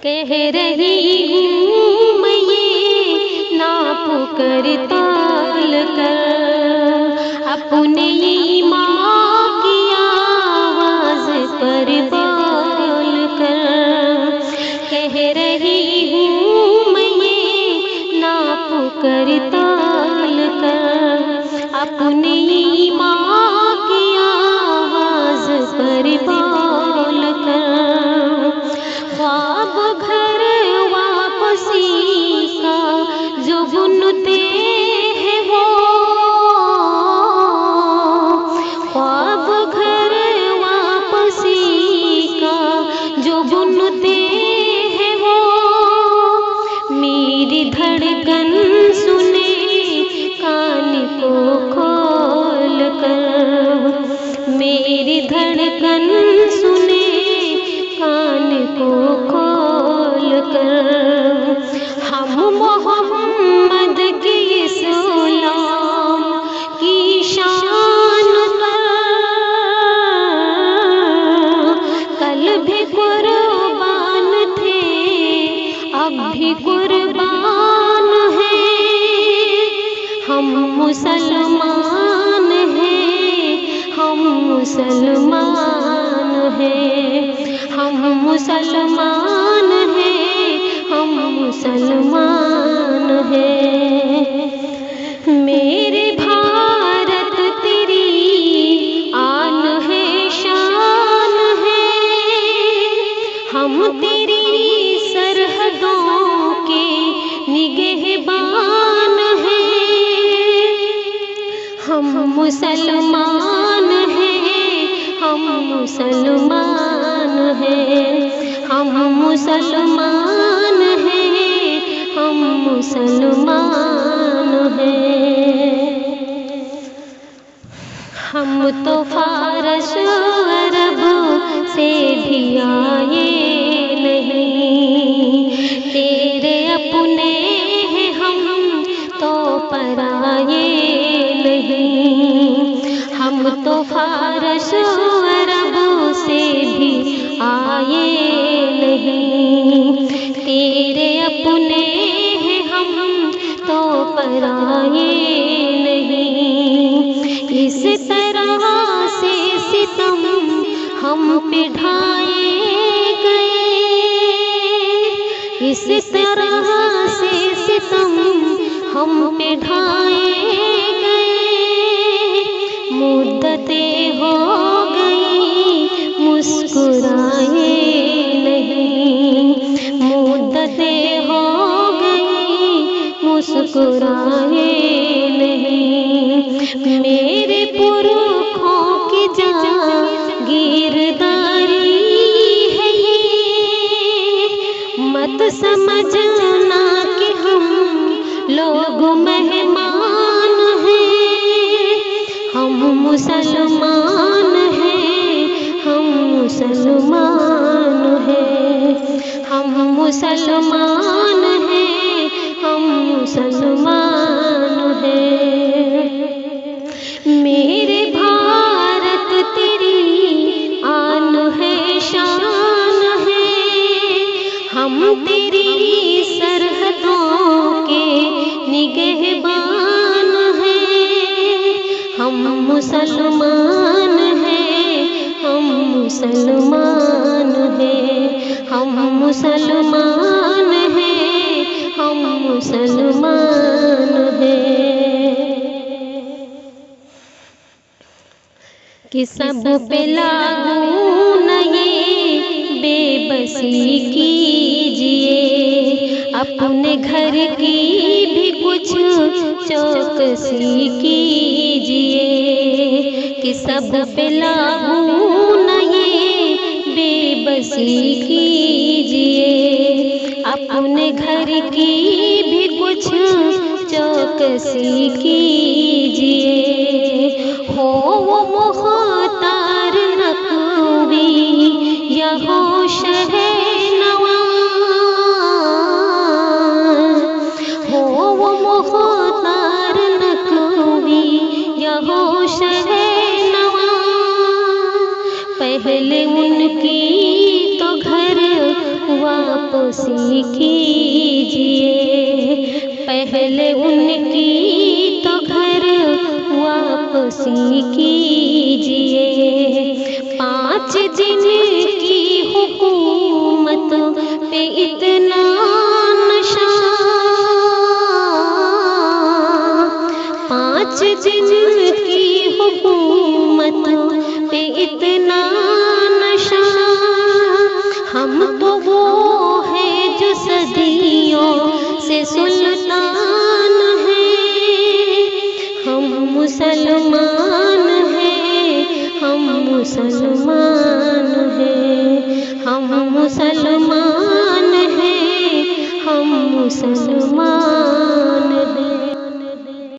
कह रही हूँ मैं ये नाप कर तौल कर अपने माँ की आवाज़ पर बोल कर। कह रही हूँ मैं ये नाप कर तौल कर अपने माँ की आवाज़ पर बोल कर। ख्वाब घर वापसी का जो बुनते हैं वो, ख्वाब घर वापसी का जो बुनते हैं वो, मेरी धड़कन सुने कान को खोल कर। मेरी धड़कन सुने कान को खोल कर। हम मोहम्मद के इस गुलाम की शान पर कल भी कुर्बान थे, अब भी कुर्बान हैं। हम मुसलमान हैं, हम मुसलमान हैं, हम मुसलमान हैं, हम मुसलमान हैं। मेरे भारत तेरी आन है, शान है, हम तेरी सरहदों के निगहबान हैं। हम मुसलमान हैं, हम मुसलमान हैं, हम मुसलमान हैं, हम मुसलमान हैं। हम तो फारस अरब से भी आए नहीं, तेरे अपने हैं हम तो पराए नहीं। हम तो फारस अरब से भी आए नहीं, तेरे अपने हैं हम तो पराए नहीं। इस तरह से सितम हम पे ढाए गए, इस तरह से सितम हम पे ढाए गए। मुद्दतें हो गई मुस्कुराए नहीं, मुद्दतें हो गई मुस्कुराए नहीं। मेरे पुरखों की जागीरदारी है ये, मत समझना कि हम लोग मेहमान हैं। हम मुसलमान हैं, हम मुसलमान हैं, हम मुसलमान हैं, हम मुसलमान हैं। मेरे भारत तेरी आन है, शान है, हम तेरी सरहदों के निगहबान हैं। हम मुसलमान हैं, हम मुसलमान हैं, हम मुसलमान हैं, हम मुसलमान हैं। कि सब पे लागू न ये बेबसी कीजिए, अपने घर की भी कुछ चौकसी कीजिए। कि सब पे लागू न ये बेबसी कीजिए, अपने घर की भी कुछ चौकसी कीजिए। हो वो मुख्तार नकवी या हो शहनवा, हो वो मुख्तार नकवी या हो शहनवा। पहले उनकी तो घर वापस वापसी कीजिए, पहले उनकी तो घर वापसी कीजिए। 5 दिन की हुकूमत पे इतना नशा, 5 दिन की हुकूमत पे इतना नशा। हम तो वो है जो सदियों से सुल्तान है, हम मुसलमान हैं, हम मुसलमान हैं, हम मुसलमान हैं, हम मुसलमान।